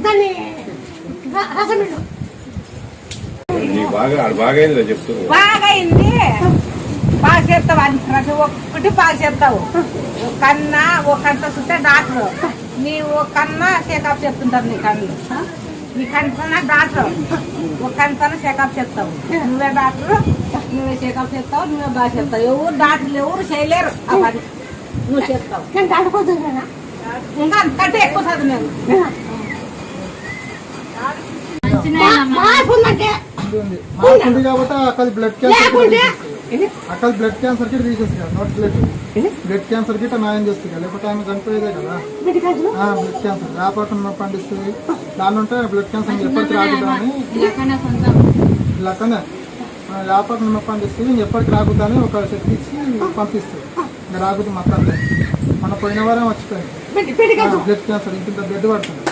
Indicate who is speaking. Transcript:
Speaker 1: దాన్ని బాగైంది బాగా చేస్తావు అది ప్రతి ఒక్కటి బాగా చేస్తావు. ఒక కంట చూస్తే డాక్టర్ నీ ఒక కన్నా చెకప్ చెప్తుంటారు. నీ కళ్ళు నీ కంటనా డాక్టర్ ఒక కంటనా చెకప్ చెప్తావు. నువ్వే డాక్టర్, నువ్వే చెకప్ చెప్తావు, నువ్వే బాగా చెప్తావు. ఎవరు డాక్టర్లు ఎవరు చేయలేరు ఆ పని నువ్వు చెప్తావు. ఇంకా అంతకంటే ఎక్కువ చదివాను.
Speaker 2: కాబట్టి అక్కడ బ్లడ్ క్యాన్సర్ కి తీసేసి నాట్ బ్లడ్ క్యాన్సర్ కి న్యాయం చేస్తుంది. లేకపోతే ఆమె చనిపోయేదే కదా. బ్లడ్ క్యాన్సర్ వ్యాపారం పండిస్తుంది. దాని ఉంటే బ్లడ్ క్యాన్సర్ ఎప్పటికి రాకూడదని లెక్కనే వ్యాపారం పండిస్తుంది. ఎప్పటికి రాకూడదని ఒక శక్తి ఇచ్చి పంపిస్తుంది. ఇంకా రాకూడదు మొత్తం. మన పోయిన వారం వచ్చిపోయింది బ్లడ్ క్యాన్సర్. ఇంత బ్లడ్ పడుతుంది.